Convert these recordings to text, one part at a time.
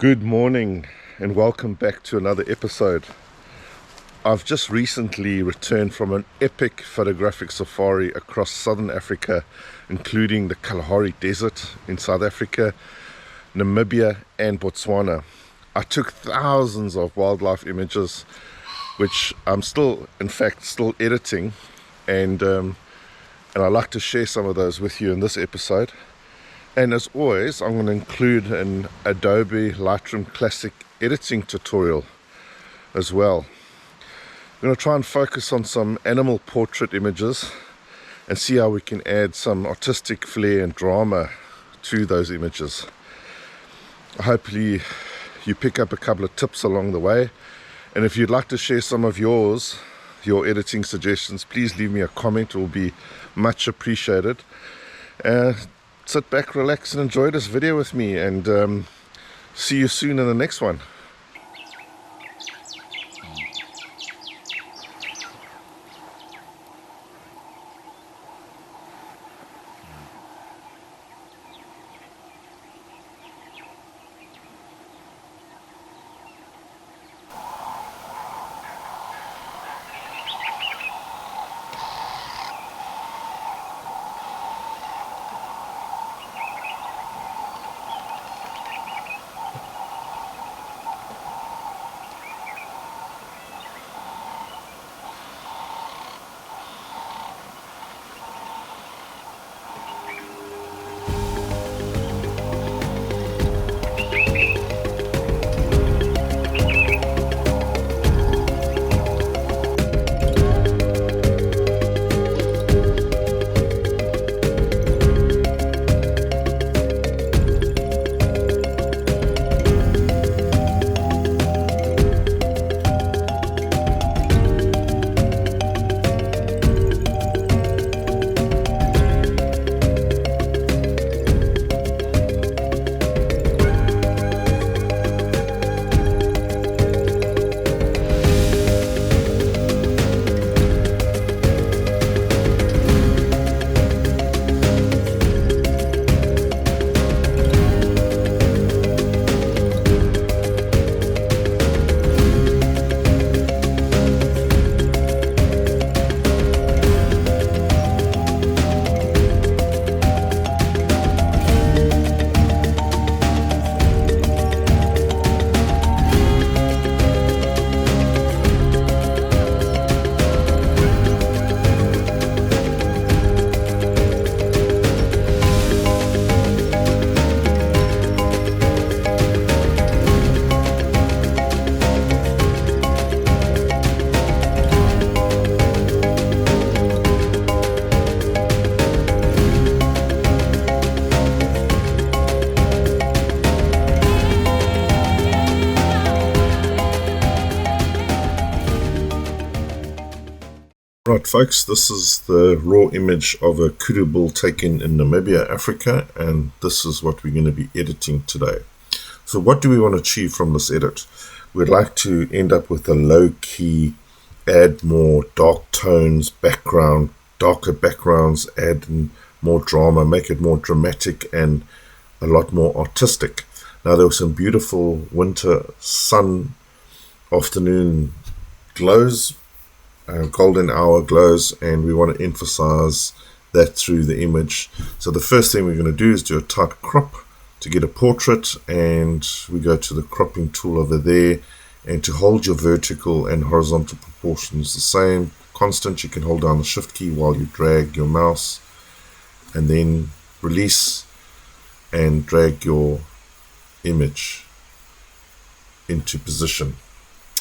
Good morning and welcome back to another episode. I've just recently returned from an epic photographic safari across southern Africa, including the Kalahari Desert in South Africa, Namibia and Botswana. I took thousands of wildlife images, which I'm still editing, and I'd like to share some of those with you in this episode. And as always, I'm going to include an Adobe Lightroom Classic editing tutorial as well. I'm going to try and focus on some animal portrait images and see how we can add some artistic flair and drama to those images. Hopefully you pick up a couple of tips along the way, and if you'd like to share some of your editing suggestions, please leave me a comment. It will be much appreciated. Sit back, relax and enjoy this video with me, and see you soon in the next one. Right folks, this is the raw image of a kudu bull taken in Namibia, Africa, and this is what we're going to be editing today. So what do we want to achieve from this edit? We'd like to end up with a low key, add more dark tones, darker backgrounds, add more drama, make it more dramatic and a lot more artistic. Now there were some beautiful winter sun afternoon glows, golden hour glows, and we want to emphasize that through the image. So the first thing we're going to do is do a tight crop to get a portrait, and we go to the cropping tool over there, and to hold your vertical and horizontal proportions the same constant, you can hold down the shift key while you drag your mouse and then release and drag your image into position,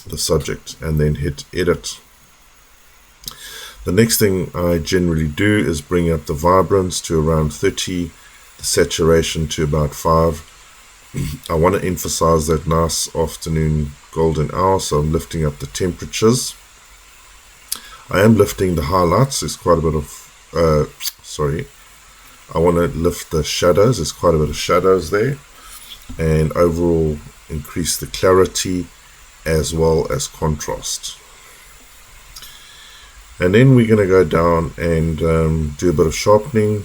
the subject, and then hit edit. The next thing I generally do is bring up the vibrance to around 30, the saturation to about 5. I want to emphasize that nice afternoon golden hour, so I'm lifting up the temperatures. I am lifting the highlights. There's quite a bit of, I want to lift the shadows. There's quite a bit of shadows there, and overall increase the clarity as well as contrast. And then we're going to go down and do a bit of sharpening,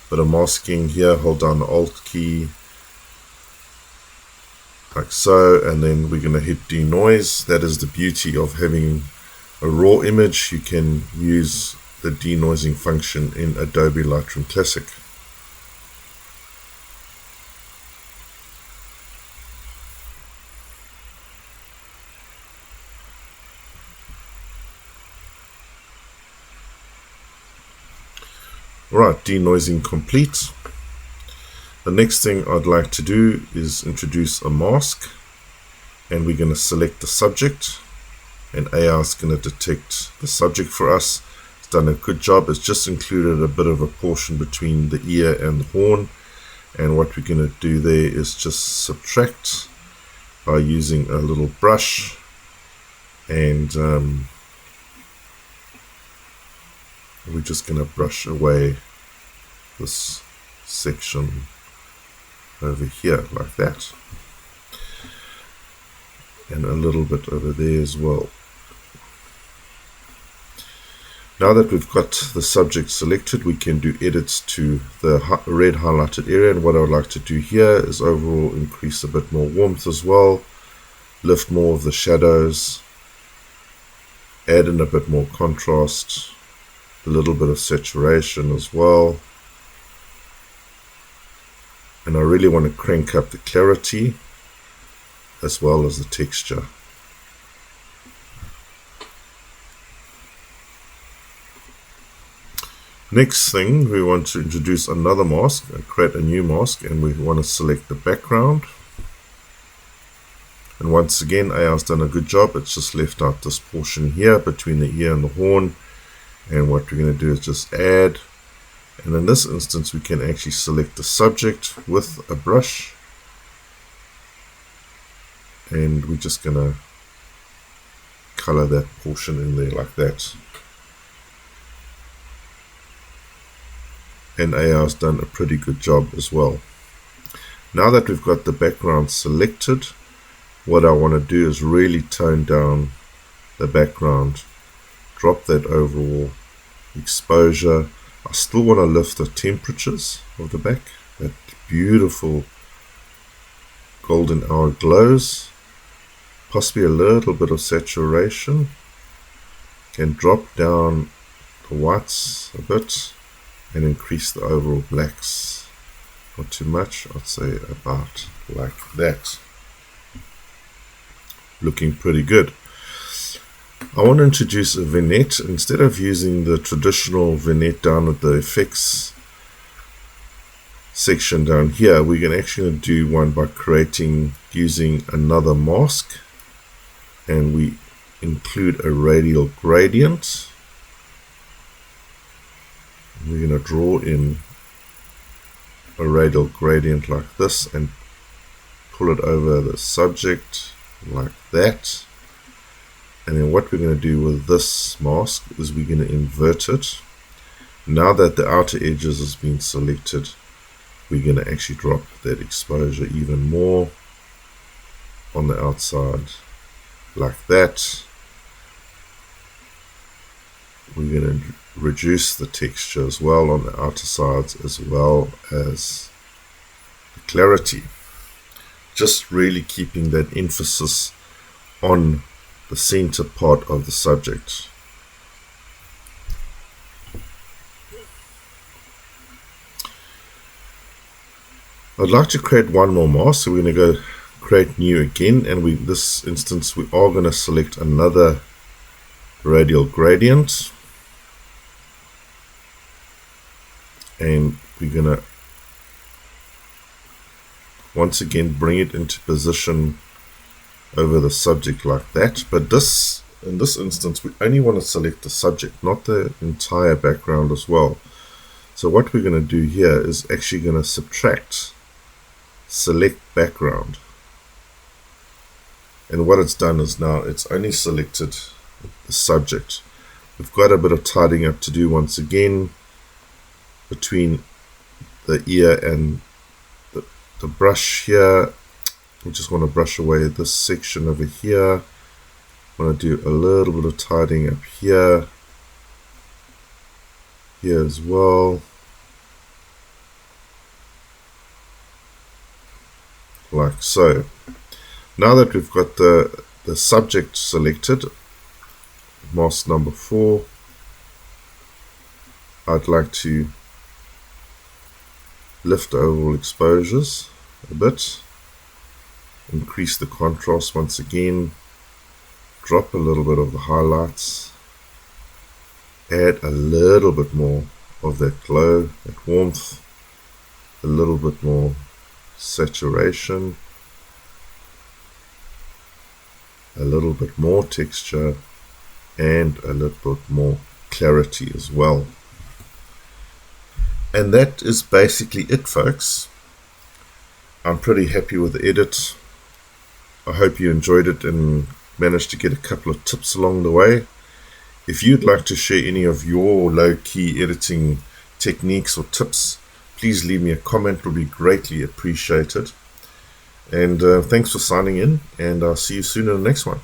bit of masking here. Hold down the Alt key like so, and then we're going to hit denoise. That is the beauty of having a raw image. You can use the denoising function in Adobe Lightroom Classic. Right, denoising complete. The next thing I'd like to do is introduce a mask, and we're going to select the subject, and AI is going to detect the subject for us. It's done a good job. It's just included a bit of a portion between the ear and the horn, and what we're going to do there is just subtract by using a little brush, and we're just going to brush away this section over here like that, and a little bit over there as well. Now that we've got the subject selected, we can do edits to the red highlighted area, and what I would like to do here is overall increase a bit more warmth as well, lift more of the shadows, add in a bit more contrast, a little bit of saturation as well, and I really want to crank up the clarity as well as the texture. Next thing, we want to introduce another mask, create a new mask, and we want to select the background. And once again, AI has done a good job. It's just left out this portion here between the ear and the horn, and what we're going to do is just add. And in this instance, we can actually select the subject with a brush, and we're just going to color that portion in there like that. And AI has done a pretty good job as well. Now that we've got the background selected, what I want to do is really tone down the background, drop that overall exposure. I still want to lift the temperatures of the back, that beautiful golden hour glows, possibly a little bit of saturation, and drop down the whites a bit and increase the overall blacks. Not too much, I'd say about like that. Looking pretty good. I want to introduce a vignette. Instead of using the traditional vignette down at the effects section down here, we're going to actually do one by using another mask, and we include a radial gradient. We're going to draw in a radial gradient like this and pull it over the subject like that. And then what we're going to do with this mask is we're going to invert it. Now that the outer edges has been selected, we're going to actually drop that exposure even more on the outside like that. We're going to reduce the texture as well on the outer sides, as well as the clarity. Just really keeping that emphasis on the center part of the subject. I'd like to create one more mask, so we're going to go create new again, and this instance we are going to select another radial gradient, and we're going to once again bring it into position over the subject like that. But in this instance, we only want to select the subject, not the entire background as well. So what we're going to do here is actually going to subtract select background, and what it's done is now it's only selected the subject. We've got a bit of tidying up to do once again between the ear and the brush here. We just want to brush away this section over here. I want to do a little bit of tidying up here as well, like so. Now that we've got the subject selected, mask number 4, I'd like to lift the overall exposures a bit, increase the contrast once again, drop a little bit of the highlights, add a little bit more of that glow, that warmth, a little bit more saturation, a little bit more texture, and a little bit more clarity as well. And that is basically it, folks. I'm pretty happy with the edit. I hope you enjoyed it and managed to get a couple of tips along the way. If you'd like to share any of your low-key editing techniques or tips, please leave me a comment. It will be greatly appreciated. And thanks for signing in, and I'll see you soon in the next one.